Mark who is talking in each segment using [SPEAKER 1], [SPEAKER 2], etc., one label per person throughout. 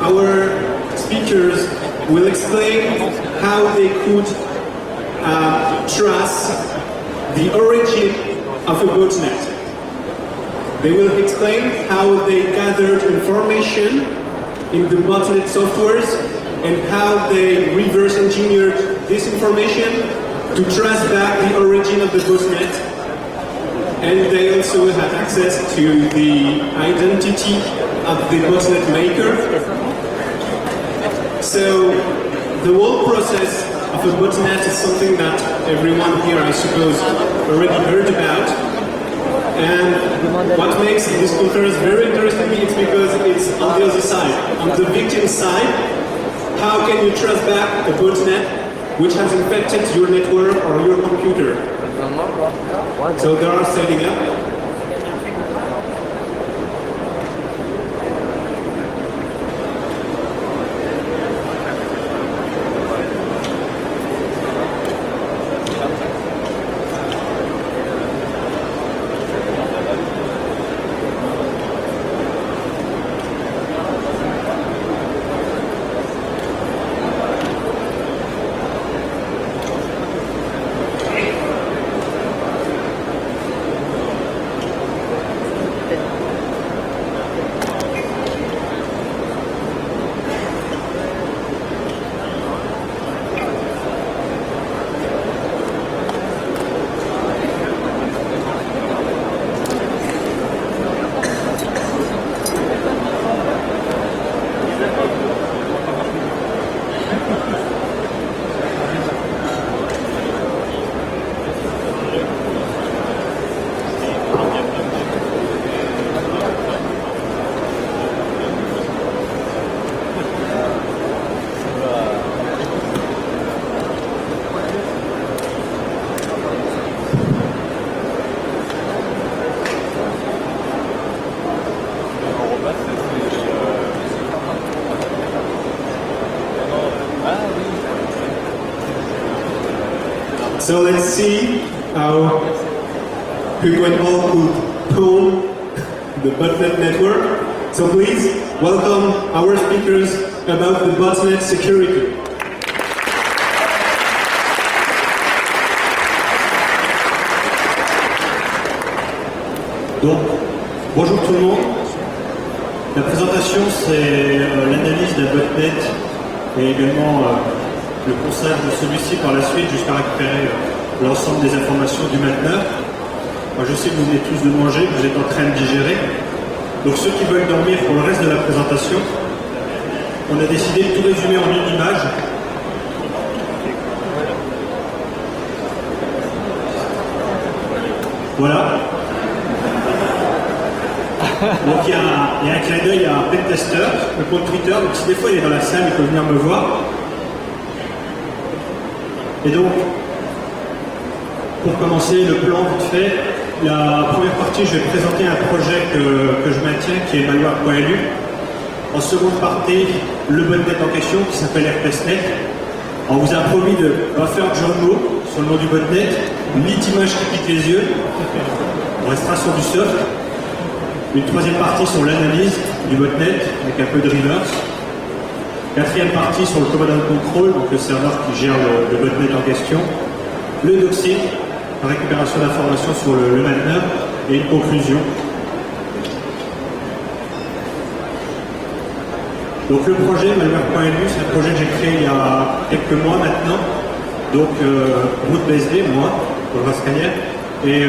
[SPEAKER 1] our speakers will explain how they could trace the origin of a botnet. They will explain how they gathered information in the botnet softwares and how they reverse engineered this information to trace back the origin of the botnet. And they also have access to the identity of the botnet maker. So the whole process of a botnet is something that everyone here, I suppose, already heard about. And what makes this conference very interesting is because it's on the other side. On the victim side, how can you trace back a botnet which has infected your network or your computer? So they are setting up. So let's see how Hugo and Paul could pull the botnet network. So please welcome our speakers about the botnet security.
[SPEAKER 2] Donc, bonjour tout le monde. La présentation, c'est l'analyse d'un botnet et également le conseil de celui-ci par la suite jusqu'à récupérer l'ensemble des informations du mainteneur. Moi, je sais que vous venez tous de manger, que vous êtes en train de digérer. Donc ceux qui veulent dormir pour le reste de la présentation, on a décidé de tout résumer en une image. Voilà. Donc il y a un clin d'œil à Pentester, le compte Twitter. Donc si des fois il est dans la salle, il peut venir me voir. Et donc, pour commencer le plan vite fait, la première partie, je vais présenter un projet que je maintiens, qui est malware.lu. En seconde partie, le botnet en question, qui s'appelle RPSnet. On vous a promis de ne pas faire de jeu de mots sur le nom du botnet, ni d'image qui pique les yeux. On restera sur du soft. Une troisième partie sur l'analyse du botnet, avec un peu de reverse. Quatrième partie sur le command and control, donc le serveur qui gère le botnet en question. Le doxing, la récupération d'informations sur le mainteneur, et une conclusion. Donc le projet malware.lu, c'est un projet que j'ai créé il y a quelques mois maintenant. Donc RootBSD, moi, pour le Rascanier, et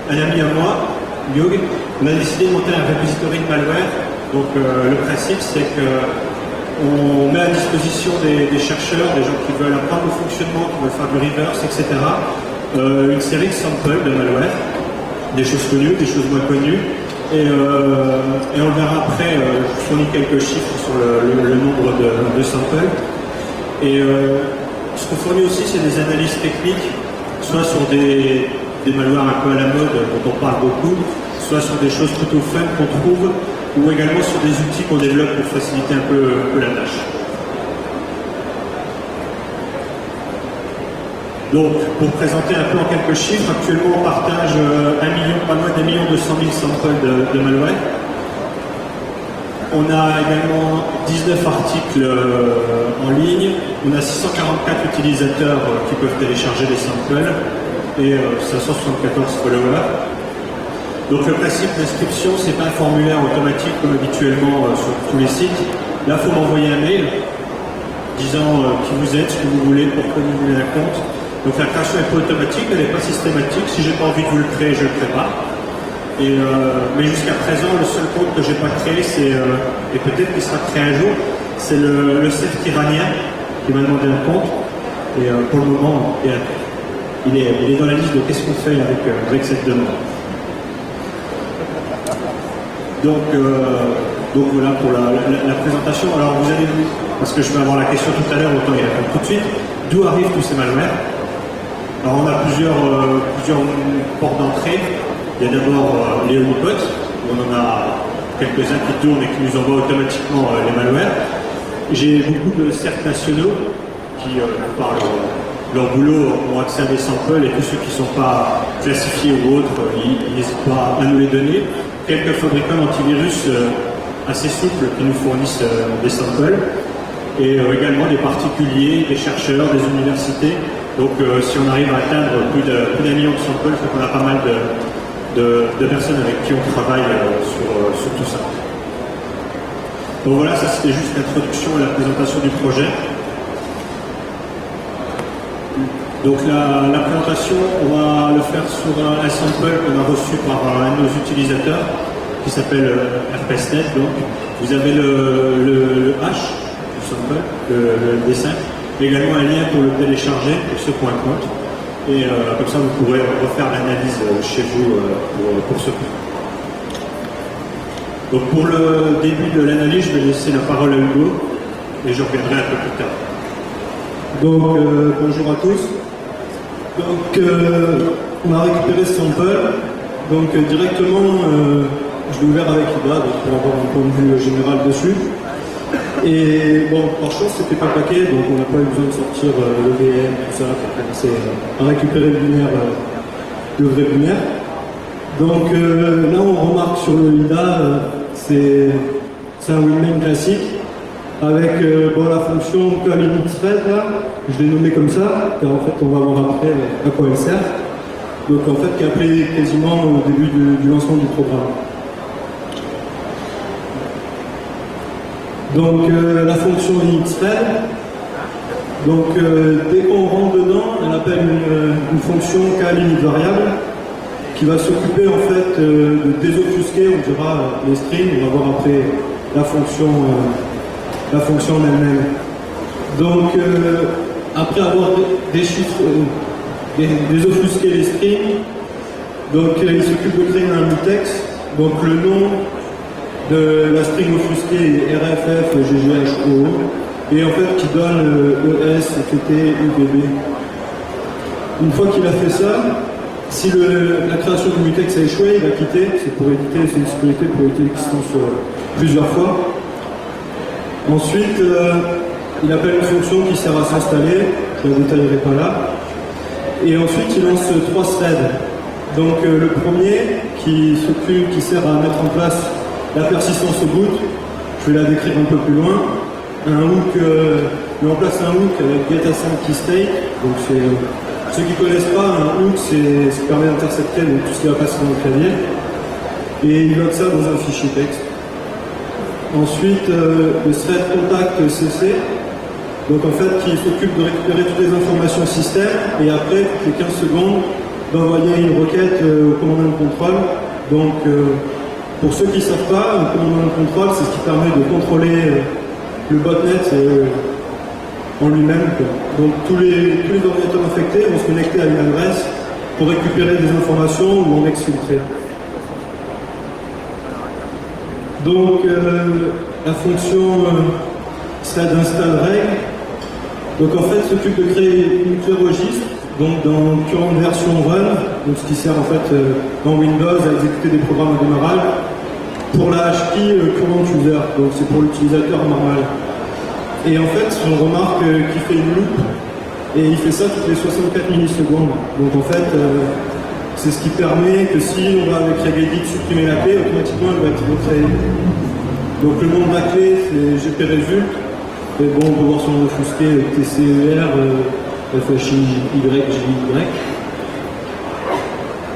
[SPEAKER 2] un ami à moi, Yug, on a décidé de monter un repository de malware. Donc le principe, c'est que on met à disposition des chercheurs, des gens qui veulent apprendre le fonctionnement, qui veulent faire du reverse, etc. Une série de samples de malware, des choses connues, des choses moins connues. Et on verra après, je fournis quelques chiffres sur le nombre de samples. Et ce qu'on fournit aussi, c'est des analyses techniques, soit sur des malwares un peu à la mode, dont on parle beaucoup, soit sur des choses plutôt fun qu'on trouve, ou également sur des outils qu'on développe pour faciliter un peu la tâche. Donc, pour présenter un peu en quelques chiffres, actuellement on partage pas loin d'1 200 000 samples de malware. On a également 19 articles en ligne, on a 644 utilisateurs qui peuvent télécharger les samples et 574 followers. Donc le principe d'inscription, c'est pas un formulaire automatique comme habituellement sur tous les sites. Là, il faut m'envoyer un mail disant qui vous êtes, ce que vous voulez, pourquoi vous voulez un compte. Donc la création n'est pas automatique, elle n'est pas systématique. Si j'ai pas envie de vous le créer, je ne le crée pas. Mais jusqu'à présent, le seul compte que j'ai pas créé, c'est et peut-être qu'il sera créé un jour, c'est le CERT iranien qui m'a demandé un compte. Et pour le moment, il est dans la liste de qu'est-ce qu'on fait avec cette demande. Donc voilà pour la présentation. Alors vous allez vous, parce que je vais avoir la question tout à l'heure, autant y répondre tout de suite. D'où arrivent tous ces malwares? Alors on a plusieurs portes d'entrée. Il y a d'abord les honeypots, où on en a quelques-uns qui tournent et qui nous envoient automatiquement les malwares. J'ai beaucoup de cercles nationaux qui, par leur boulot, ont accès à des samples et tous ceux qui ne sont pas classifiés ou autres, ils n'hésitent pas à nous les donner. Quelques fabricants d'antivirus assez souples qui nous fournissent des samples. Et également des particuliers, des chercheurs, des universités. Donc si on arrive à atteindre plus d'un million de samples, c'est qu'on a pas mal de personnes avec qui on travaille sur tout ça. Donc voilà, ça c'était juste l'introduction et la présentation du projet. Donc la présentation, on va le faire sur un sample qu'on a reçu par un de nos utilisateurs qui s'appelle RPSnet. Donc vous avez le hash du sample, le dessin, et également un lien pour le télécharger pour ceux qui ont un compte. Et comme ça, vous pourrez refaire l'analyse chez vous pour ce point. Donc pour le début de l'analyse, je vais laisser la parole à Hugo et je reviendrai un peu plus tard.
[SPEAKER 3] Donc bonjour à tous. Donc on a récupéré ce sample. Donc directement, je l'ai ouvert avec IDA donc, pour avoir un point de vue général dessus. Et bon, par chance, c'était pas paquet, donc on n'a pas eu besoin de sortir le VM, tout ça, pour commencer à récupérer le binaire, le vrai binaire. Donc là, on remarque sur le IDA, c'est un Winmain classique, avec la fonction call-init-thread, là, je l'ai nommé comme ça, car en fait, on va voir après à quoi elle sert. Donc en fait, qui est appelé quasiment au début du lancement du programme. Donc la fonction init-thread, donc dès qu'on rentre dedans, elle appelle une fonction call-init-variable qui va s'occuper en fait de désobfusquer, on dira, les strings, on va voir après la fonction en elle-même. Donc après avoir désobfusqué les strings, donc il s'occupe de créer un mutex, donc le nom de la string offusquée est RFF, GGHO, et en fait qui donne ES, TT, UBB. Une fois qu'il a fait ça, si la création du mutex a échoué, il va quitter, c'est pour éviter, c'est une sécurité pour éviter l'existence plusieurs fois. Ensuite, il appelle une fonction qui sert à s'installer, je ne la détaillerai pas là. Et ensuite, il lance 3 threads. Donc le premier qui sert à mettre en place la persistance au boot, je vais la décrire un peu plus loin. Un hook, il met en place un hook avec getAssignKeyState. Donc ceux qui ne connaissent pas, un hook, c'est ce qui permet d'intercepter tout ce qui va passer dans le clavier. Et il load ça dans un fichier texte. Ensuite, le thread contact CC, donc en fait qui s'occupe de récupérer toutes les informations système et après, toutes les 15 secondes, d'envoyer une requête au commandant de contrôle. Donc pour ceux qui ne savent pas, le commandant de contrôle, c'est ce qui permet de contrôler le botnet en lui-même. Donc tous les ordinateurs infectés vont se connecter à une adresse pour récupérer des informations ou en exfiltrer. Donc la fonction thread install reg, donc en fait s'occupe de créer une clé registre, donc dans current version run, donc ce qui sert en fait dans Windows à exécuter des programmes au démarrage, pour la HKey current user, donc c'est pour l'utilisateur normal. Et en fait on remarque qu'il fait une loop et il fait ça toutes les 64 millisecondes. Donc en fait c'est ce qui permet que si on va avec regedit supprimer la clé, automatiquement elle va être recréée. Donc le nom de ma clé, c'est GPResult. Et bon, on peut voir sur mon offusqué TCER, FHIYJY.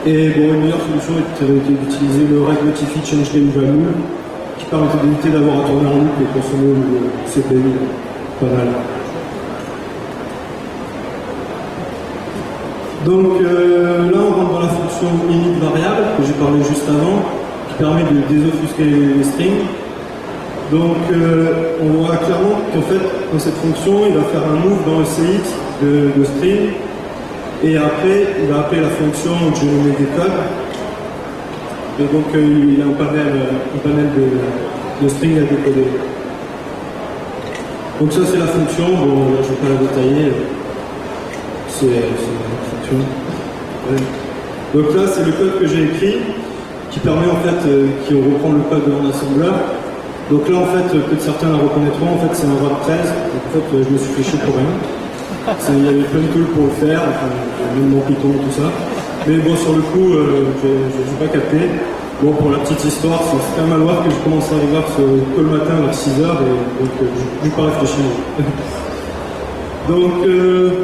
[SPEAKER 3] Et bon, une meilleure solution était d'utiliser le Reg Notify Change Game Value, qui permettait d'éviter d'avoir à tourner en loop et consommer le CPU. Pas mal. Donc là, on rentre dans la fonction init variable que j'ai parlé juste avant, qui permet de désobfusquer les strings. Donc on voit clairement qu'en fait, dans cette fonction, il va faire un move dans le CX de string, et après, il va appeler la fonction où je mets des codes. Et donc il a un panel de strings à décoder. Donc ça, c'est la fonction. Bon, là, je ne vais pas la détailler. C'est une fonction. Ouais. Donc là, c'est le code que j'ai écrit, qui permet en fait, qui reprend le code en assembleur. Donc là, en fait, peut-être certains la reconnaîtront, en fait, c'est un RAP 13. Donc, en fait, je me suis fait chier pour rien. Il y avait plein de tools pour le faire, enfin, même mon Python, tout ça. Mais bon, sur le coup, je n'ai pas capté. Bon, pour la petite histoire, c'est un malware que j'ai commencé à regarder que le matin vers 6h, et donc je n'ai pas réfléchi. Donc,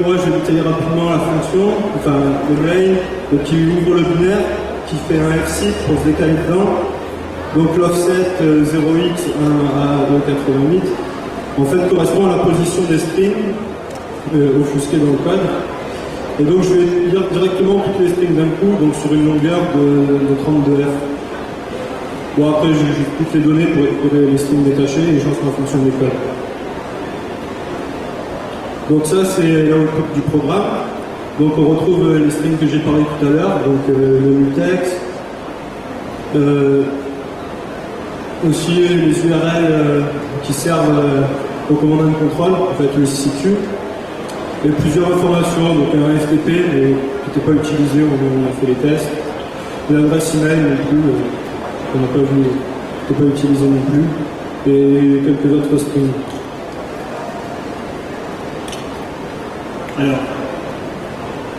[SPEAKER 3] moi, je vais détailler rapidement la fonction, enfin, le main, donc, qui ouvre le binaire, qui fait un F6 pour se décaler dedans. Donc l'offset 0x 1 à 288 en fait correspond à la position des strings offusquées dans le code. Et donc je vais lire directement toutes les strings d'un coup, donc sur une longueur de 32F. Bon, après j'ai toutes les données pour récupérer les strings détachés et je lance ma fonction des codes. Donc ça c'est l'output du programme. Donc on retrouve les strings que j'ai parlé tout à l'heure, donc le mutex. Aussi les URL qui servent au command and control, en fait le CQ, et plusieurs informations, donc un FTP mais qui n'était pas utilisé au moment où on a fait les tests, l'adresse email non plus, qu'on n'a pas vu, qui n'était pas utilisé non plus, et quelques autres strings.
[SPEAKER 2] Alors,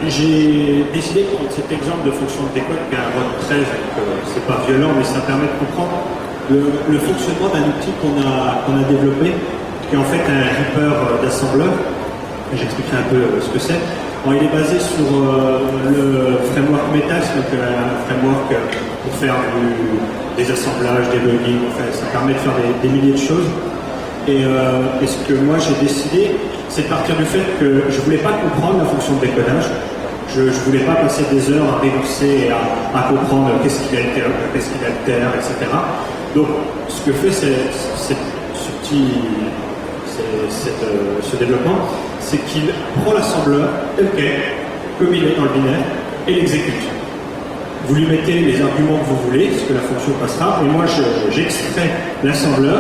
[SPEAKER 2] j'ai décidé de prendre cet exemple de fonction de décode qui est un ROT 13, c'est pas violent mais ça permet de comprendre le fonctionnement d'un outil qu'on a développé, qui est en fait un Reaper d'assembleur. J'expliquerai un peu ce que c'est. Bon, il est basé sur le framework Metas, donc un framework pour faire des assemblages, des logging, enfin, ça permet de faire des milliers de choses. Et ce que moi j'ai décidé, c'est de partir du fait que je ne voulais pas comprendre la fonction de décodage. Je ne voulais pas passer des heures à dénoncer et à comprendre qu'est-ce qu'il altère, etc. Donc, ce que fait ce développement, c'est qu'il prend l'assembleur tel quel, comme il est dans le binaire, et l'exécute. Vous lui mettez les arguments que vous voulez, ce que la fonction passera, et moi j'extrais l'assembleur,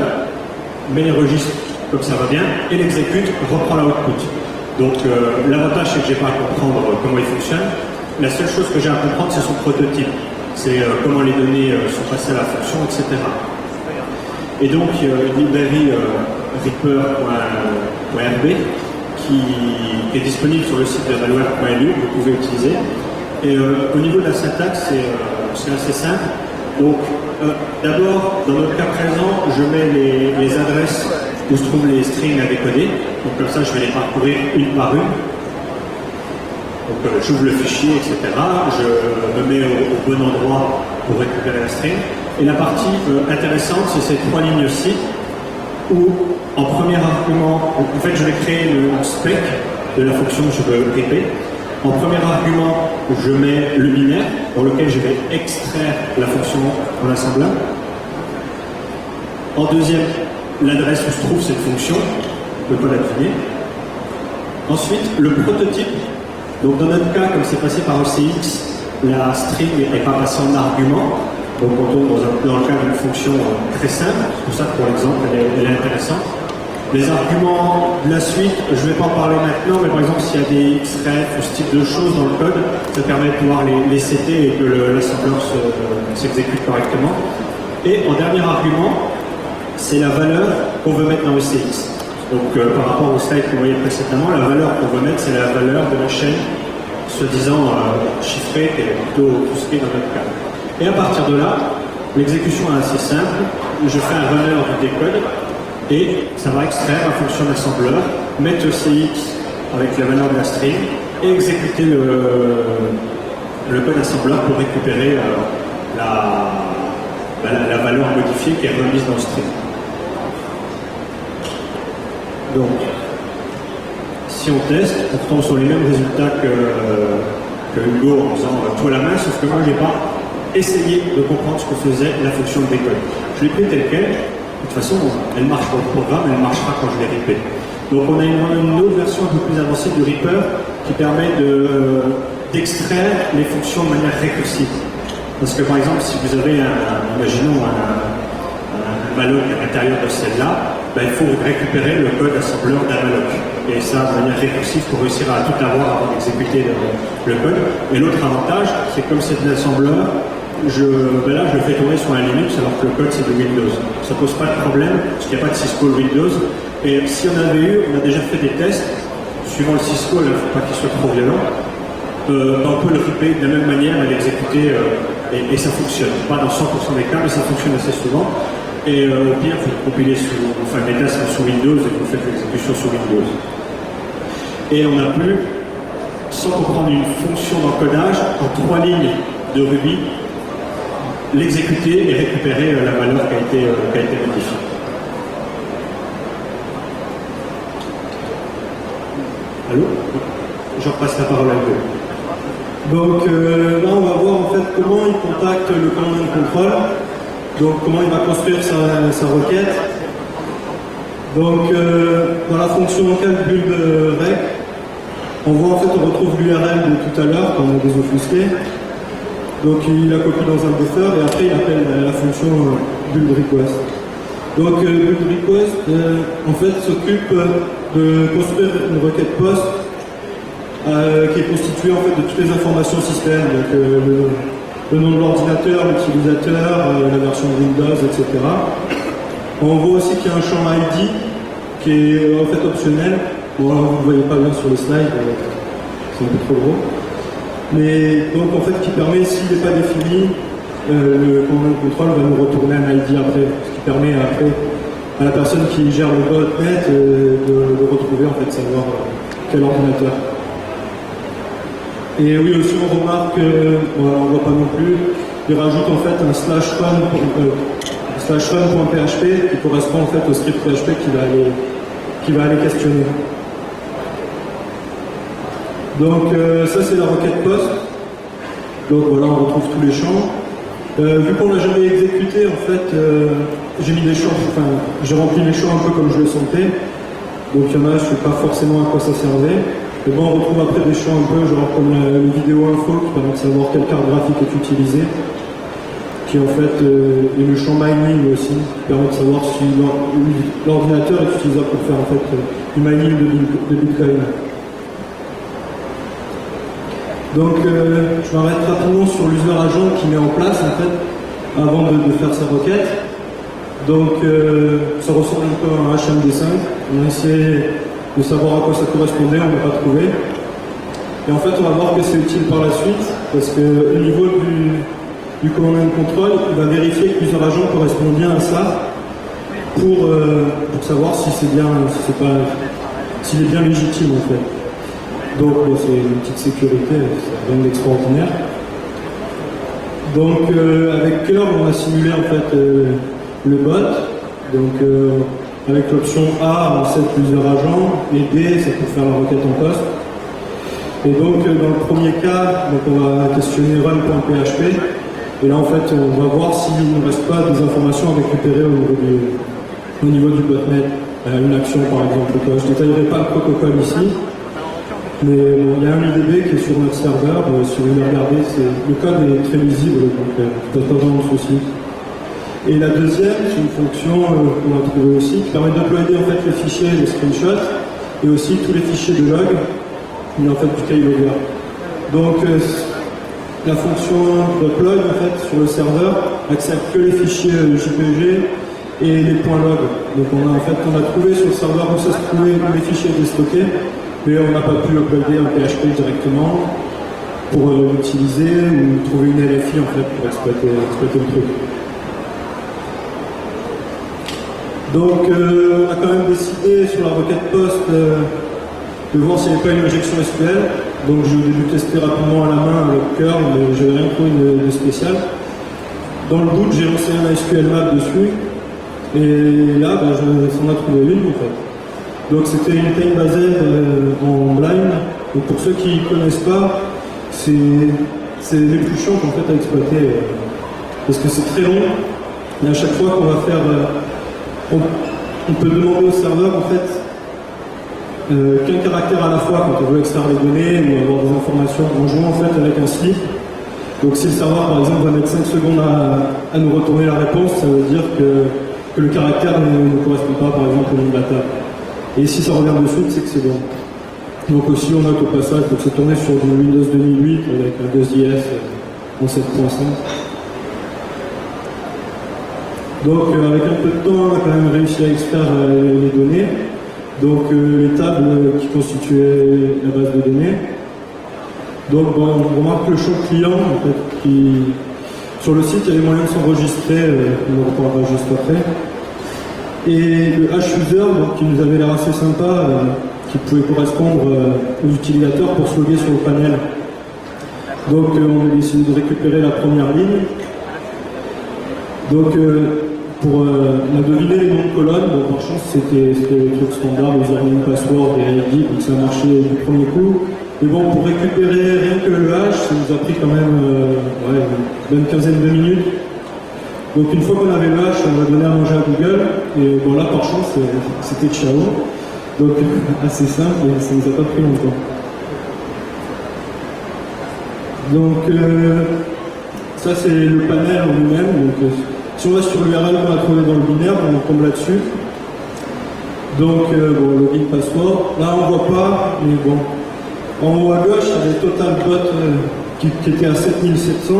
[SPEAKER 2] mets les registres comme ça va bien, et l'exécute, reprend la output. Donc l'avantage c'est que j'ai pas à comprendre comment il fonctionne. La seule chose que j'ai à comprendre c'est son prototype. C'est comment les données sont passées à la fonction, etc. Et donc il y a une librairie reaper.rb qui est disponible sur le site de malware.lu, que vous pouvez utiliser. Et au niveau de la syntaxe, c'est assez simple. Donc d'abord, dans notre cas présent, je mets les adresses où se trouvent les strings à décoder. Donc comme ça, je vais les parcourir une par une. Donc j'ouvre le fichier, etc. Je me mets au bon endroit pour récupérer la string. Et la partie intéressante, c'est ces trois lignes-ci, où en premier argument, en fait je vais créer le spec de la fonction que je veux ripper. En premier argument, je mets le binaire dans lequel je vais extraire la fonction en assemblant. En deuxième, l'adresse où se trouve cette fonction, je ne peux pas la deviner. Ensuite, le prototype. Donc dans notre cas, comme c'est passé par ECX, la string n'est pas passée en argument. Donc on tombe dans le cadre d'une fonction très simple. C'est pour ça que pour l'exemple, elle est intéressante. Les arguments de la suite, je ne vais pas en parler maintenant, mais par exemple, s'il y a des xref ou ce type de choses dans le code, ça permet de pouvoir les setter et que l'assembleur s'exécute correctement. Et en dernier argument, c'est la valeur qu'on veut mettre dans ECX. Donc par rapport au slide que vous voyez précédemment, la valeur qu'on veut mettre, c'est la valeur de la chaîne soi-disant chiffrée, qui est plutôt offusquée dans notre cas. Et à partir de là, l'exécution est assez simple. je fais un runner du décode et ça va extraire la fonction d'assembleur, mettre CX avec la valeur de la string et exécuter le code assembleur pour récupérer la valeur modifiée qui est remise dans le string. Donc, si on teste, on retombe sur les mêmes résultats que Hugo en faisant tout à la main, sauf que moi j'ai pas essayé de comprendre ce que faisait la fonction de décode. Je l'ai pris telle quelle, de toute façon elle marche dans le programme, elle marchera quand je l'ai ripé. Donc on a une autre version un peu plus avancée du Reaper qui permet d'extraire les fonctions de manière récursive. Parce que par exemple, si vous avez imaginons un malloc à l'intérieur de celle-là, ben, il faut récupérer le code assembleur d'un malloc. Et ça, de manière récursive, pour réussir à tout avoir avant d'exécuter le code. Et l'autre avantage, c'est que comme c'est de l'assembleur, ben là, je le fais tourner sur un Linux alors que le code c'est de Windows. Ça pose pas de problème, parce qu'il n'y a pas de syscall Windows. Et si on avait eu, on a déjà fait des tests, suivant le syscall, il ne faut pas qu'il soit trop violent, on peut le ripper de la même manière et l'exécuter, et ça fonctionne. Pas dans 100% des cas, mais ça fonctionne assez souvent. Et au pire, vous compilez les tests sous Windows et vous faites l'exécution sous Windows. Et on a pu, sans comprendre une fonction d'encodage, en 3 lignes de Ruby, l'exécuter et récupérer la valeur qui a été modifiée. Allô? Je repasse la parole à vous.
[SPEAKER 3] Donc là, on va voir en fait comment il contacte le command and control. Donc comment il va construire sa requête. Donc dans la fonction locale build rec, on voit en fait on retrouve l'URL de tout à l'heure quand on a désobfusqué. Donc il la copie dans un buffer et après il appelle la fonction build request. Donc build request en fait s'occupe de construire une requête post qui est constituée en fait de toutes les informations système, donc le nom de l'ordinateur, l'utilisateur, la version de Windows, etc. On voit aussi qu'il y a un champ ID qui est en fait optionnel. Bon, vous ne voyez pas bien sur les slides, c'est un peu trop gros. Mais donc en fait qui permet, s'il n'est pas défini, le command control va nous retourner un ID après, ce qui permet après à la personne qui gère le botnet de retrouver en fait savoir quel ordinateur. Et oui aussi on remarque, on ne voit pas non plus, il rajoute en fait un /fun.php qui correspond en fait au script PHP qui va aller questionner. Donc ça c'est la requête post. Donc voilà, on retrouve tous les champs. Vu qu'on l'a jamais exécuté, en fait, j'ai mis des champs, enfin j'ai rempli les champs un peu comme je le sentais. Donc il y en a, je ne sais pas forcément à quoi ça servait. Et bon, on retrouve après des champs un peu genre comme la vidéo info qui permet de savoir quelle carte graphique est utilisée. Qui en fait est le champ mining aussi, qui permet de savoir si l'ordinateur est utilisable pour faire en fait du mining de Bitcoin. Donc je m'arrête rapidement sur l'user agent qui met en place en fait avant de faire sa requête. Donc ça ressemble un peu à un HMD5. On a essayé de savoir à quoi ça correspondait, on n'a pas trouvé. Et en fait on va voir que c'est utile par la suite parce que au niveau du command and control, il va vérifier que l'user agent correspond bien à ça pour savoir si c'est bien, s'il est bien légitime en fait. Donc c'est une petite sécurité, c'est rien d'extraordinaire. Donc avec Curve, on a simulé en fait le bot. Donc avec l'option A, on set plusieurs agents, et D, c'est pour faire la requête en poste. Et donc dans le premier cas, donc, on va questionner run.php. Et là en fait, on va voir s'il ne reste pas des informations à récupérer au niveau du botnet. Une action par exemple. Je ne détaillerai pas le protocole ici. Mais il y a un IDB qui est sur notre serveur, si vous voulez regarder, le code est très lisible, donc pas vraiment de souci. Et la deuxième, c'est une fonction qu'on a trouvée aussi, qui permet d'uploader en fait les fichiers, les screenshots, et aussi tous les fichiers de log, mais en fait du keylogger. Donc la fonction d'upload en fait sur le serveur accepte que les fichiers JPG et les points log. Donc on a trouvé sur le serveur où ça se trouvait, où les fichiers étaient stockés. Mais on n'a pas pu uploader un PHP directement pour l'utiliser ou trouver une LFI en fait pour exploiter le truc. Donc on a quand même décidé sur la requête post de voir s'il n'y avait pas une injection SQL. Donc je l'ai dû tester rapidement à la main avec curl, mais je n'avais rien trouvé de spécial. Dans le boot, j'ai lancé un SQL map dessus, et là, j'en ai trouvé une en fait. Donc c'était une time based en blind. Donc pour ceux qui ne connaissent pas, c'est les plus chiants en fait à exploiter parce que c'est très long. Et à chaque fois qu'on va faire, on peut demander au serveur en fait qu'un caractère à la fois quand on veut extraire les données ou avoir des informations en jouant en fait avec un slip. Donc si le serveur par exemple va mettre 5 secondes à nous retourner la réponse, ça veut dire que le caractère ne correspond pas par exemple au nom de la table. Et si ça revient dessus, c'est que c'est bon. Donc aussi on note au passage que c'est tourné sur du Windows 2008 avec un GhostJS en 7.5. Donc avec un peu de temps, on a quand même réussi à extraire les données. Donc les tables qui constituaient la base de données. Donc bon, on remarque le champ client en fait, sur le site il y a des moyens de s'enregistrer, on en reparlera juste après. Et le H-User donc, qui nous avait l'air assez sympa, qui pouvait correspondre aux utilisateurs pour se loguer sur le panel. Donc on a décidé de récupérer la première ligne. Donc on a deviné les noms de colonnes, donc par chance c'était le truc standard, username, password et ID, donc ça marchait du premier coup. Mais bon, pour récupérer rien que le hash, ça nous a pris quand même une quinzaine de minutes. Donc une fois qu'on avait le hash, on va donner à manger à Google, et bon là par chance c'était ciao. Donc assez simple et ça nous a pas pris longtemps. Donc ça c'est le panel en lui-même. Donc si on va sur l'URL qu'on a trouvé dans le binaire, on tombe là-dessus. Donc bon, login password. Là on voit pas, mais bon. En haut à gauche, il y avait Total Bot qui était à 7700.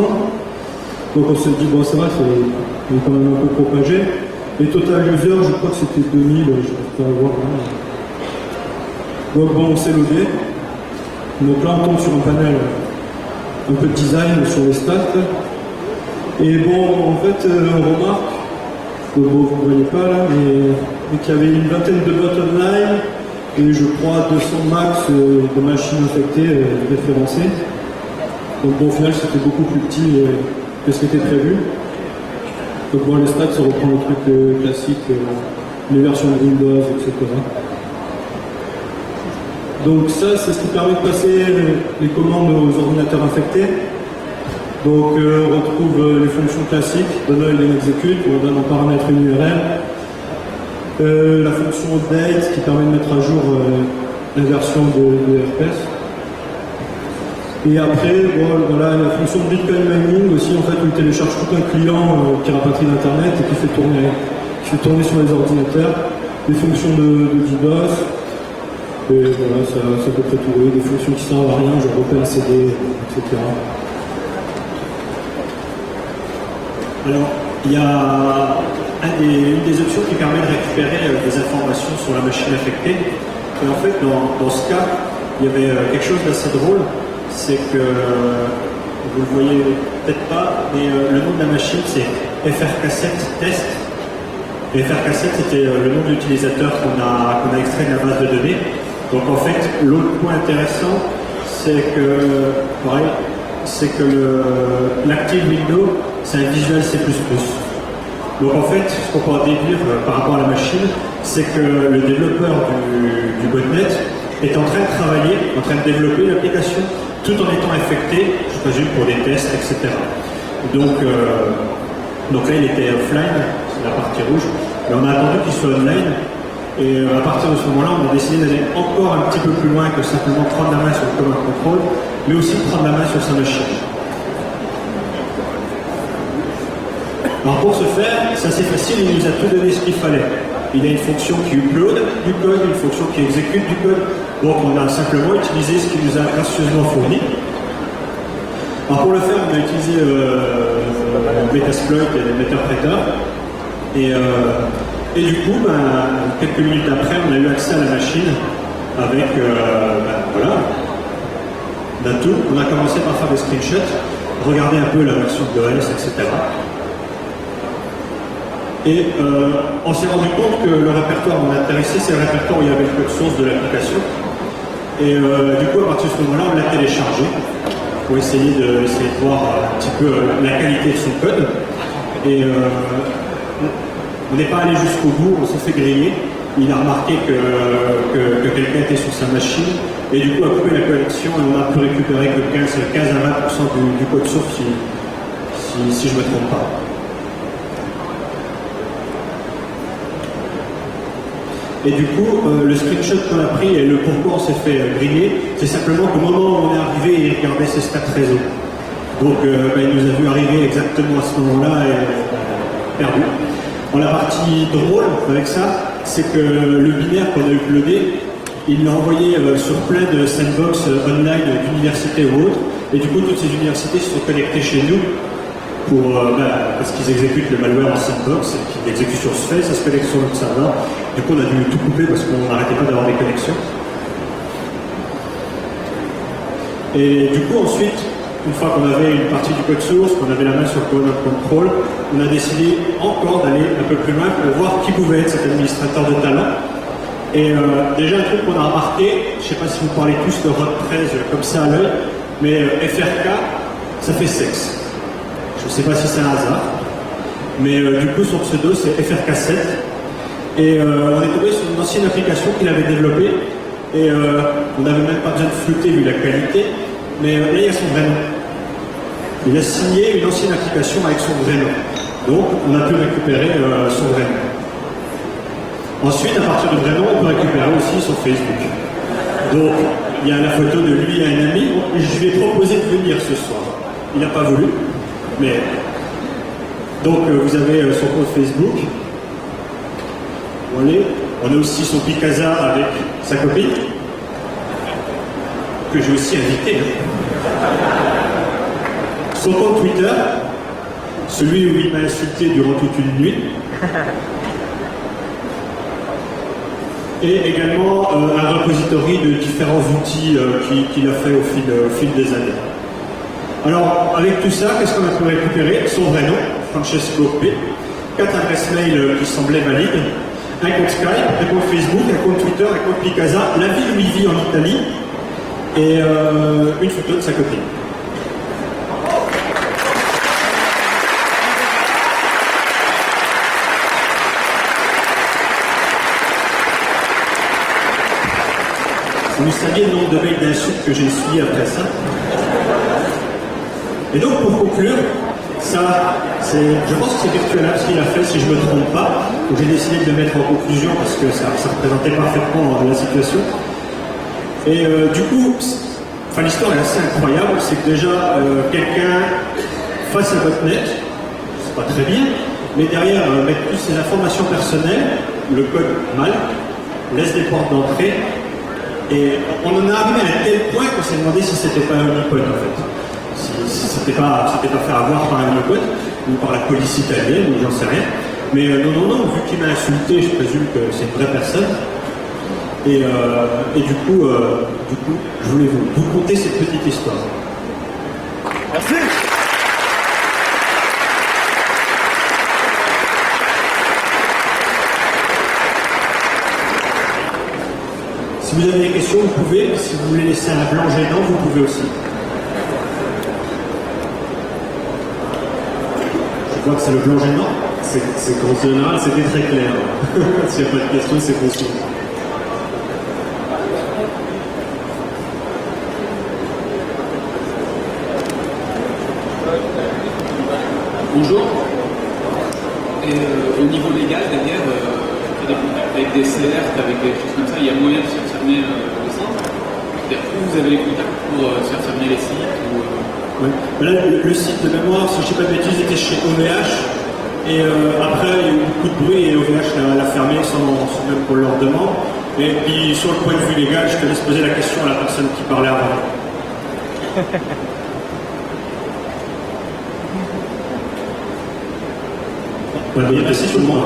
[SPEAKER 3] Donc on s'est dit, bon ça va, c'est quand même un peu propagé. Et Total User, je crois que c'était 2000, je ne peux pas voir. Donc bon, on s'est logué. Donc là on tombe sur un panel un peu de design sur les stats. Et bon, en fait, on remarque, que bon, vous ne voyez pas là, mais qu'il y avait une vingtaine de bots online. Et je crois 200 max de machines infectées référencées. Donc bon, au final c'était beaucoup plus petit que ce qui était prévu. Donc bon, les stats ça reprend le truc classique, les versions de Windows, etc. Donc ça c'est ce qui permet de passer les commandes aux ordinateurs infectés. Donc on retrouve les fonctions classiques, donne et exécute, on donne en paramètre une URL. La fonction update qui permet de mettre à jour la version de FPS. Et après, bon, voilà, la fonction de Bitcoin mining aussi, en fait, on télécharge tout un client qui rapatrie d'Internet et qui fait tourner sur les ordinateurs. Des fonctions de DDoS, et voilà, ça peut près tout. Des fonctions qui servent à rien, genre open CD, etc.
[SPEAKER 2] Alors, il y a une des options qui permet de récupérer des informations sur la machine affectée. Et en fait, dans ce cas, il y avait quelque chose d'assez drôle, c'est que, vous le voyez peut-être pas, mais le nom de la machine, c'est FRK7 test. Et FRK7, c'était le nom de l'utilisateur qu'on a extrait de la base de données. Donc en fait, l'autre point intéressant, c'est que l'active window, c'est un Visual C++. Donc en fait, ce qu'on pourra déduire par rapport à la machine, c'est que le développeur du botnet est en train de travailler, en train de développer l'application, tout en étant affecté, je présume, pour des tests, etc. Donc là, il était offline, c'est la partie rouge, mais on a attendu qu'il soit online, et à partir de ce moment-là, on a décidé d'aller encore un petit peu plus loin que simplement prendre la main sur le command control, mais aussi prendre la main sur sa machine. Alors pour ce faire, c'est assez facile, il nous a tout donné ce qu'il fallait. Il a une fonction qui upload du code, une fonction qui exécute du code. Donc on a simplement utilisé ce qu'il nous a gracieusement fourni. Alors pour le faire, on a utilisé Metasploit et Meterpreter. Et du coup, quelques minutes après, on a eu accès à la machine avec, voilà, on a tout. On a commencé par faire des screenshots, regarder un peu la version de l'OS, etc. Et on s'est rendu compte que le répertoire m'intéressait, c'est le répertoire où il y avait le code source de l'application. Et du coup, à partir de ce moment-là, on l'a téléchargé pour essayer de voir un petit peu la qualité de son code. Et on n'est pas allé jusqu'au bout, on s'est fait griller. Il a remarqué que quelqu'un était sur sa machine et du coup a coupé la connexion et on n'a pu récupérer que 15 à 20% du code source si je ne me trompe pas. Et du coup, le screenshot qu'on a pris et le pourquoi on s'est fait griller, c'est simplement qu'au moment où on est arrivé, il regardait ses stats réseau. Donc il nous a vu arriver exactement à ce moment-là et perdu. La partie drôle avec ça, c'est que le binaire qu'on a uploadé, il l'a envoyé sur plein de sandbox online d'universités ou autres. Et du coup, toutes ces universités se sont connectées chez nous parce qu'ils exécutent le malware en sandbox, et qu'ils l'exécutent sur Space, ça se connecte sur notre serveur. Du coup, on a dû tout couper parce qu'on n'arrêtait pas d'avoir des connexions. Et du coup, ensuite, une fois qu'on avait une partie du code source, qu'on avait la main sur le code control, on a décidé encore d'aller un peu plus loin pour voir qui pouvait être cet administrateur de talent. Et déjà, un truc qu'on a remarqué, je ne sais pas si vous parlez tous de Rod 13 comme ça à l'œil, mais FRK, ça fait sexe. Je ne sais pas si c'est un hasard, mais du coup, son pseudo, c'est FRK7. Et on est tombé sur une ancienne application qu'il avait développée, et on n'avait même pas besoin de flouter vu la qualité, mais là, il y a son vrai nom. Il a signé une ancienne application avec son vrai nom. Donc, on a pu récupérer son vrai nom. Ensuite, à partir du vrai nom, on peut récupérer aussi son Facebook. Donc, il y a la photo de lui et un ami. Je lui ai proposé de venir ce soir. Il n'a pas voulu. Mais donc, vous avez son compte Facebook. Voilà. On a aussi son Picasa avec sa copine, que j'ai aussi invité. Son compte Twitter, celui où il m'a insulté durant toute une nuit. Et également un repository de différents outils qu'il a fait au fil des années. Alors, avec tout ça, qu'est-ce qu'on a pu récupérer? Son vrai nom, Francesco P. 4 adresses mail qui semblaient valides, un compte Skype, un compte Facebook, un compte Twitter, un compte Picasa, la ville où il vit en Italie, et une photo de sa copine. Vous saviez le nombre de mails d'insultes que j'ai essuyé après ça. Et donc, pour conclure, ça, je pense que c'est Virtualab ce qu'il a fait, si je ne me trompe pas. Donc, j'ai décidé de le mettre en conclusion parce que ça représentait parfaitement la situation. Et du coup, l'histoire est assez incroyable. C'est que déjà, quelqu'un face à botnet, c'est pas très bien, mais derrière, mettre toutes ces informations personnelles, le code mal, laisse des portes d'entrée. Et on en est arrivé à un tel point qu'on s'est demandé si c'était pas un honeypot en fait. Si c'était pas fait avoir par un honeypot ou par la police italienne ou j'en sais rien. Mais non, vu qu'il m'a insulté, je présume que c'est une vraie personne. Et du coup, je voulais vous conter cette petite histoire.
[SPEAKER 4] Merci.
[SPEAKER 2] Si vous avez des questions, vous pouvez. Si vous voulez laisser un blanc gênant, vous pouvez aussi. Je vois que c'est le blanc gênant.
[SPEAKER 3] C'est qu'en général, c'était très clair. S'il n'y a pas de questions, c'est possible.
[SPEAKER 5] Bonjour. Et au niveau légal, derrière, avec des CR, avec des choses comme ça, il y a moyen de se faire fermer le centre. Où vous avez les contacts pour se faire fermer les sites ou,
[SPEAKER 2] Ouais. Là, le site de mémoire, si je ne dis pas de bêtises, était chez OVH. Et après, il y a eu beaucoup de bruit et OVH l'a fermé sans même qu'on leur demande. Et puis, sur le point de vue légal, je te laisse poser la question à la personne qui parlait avant.
[SPEAKER 3] Merci tout le monde.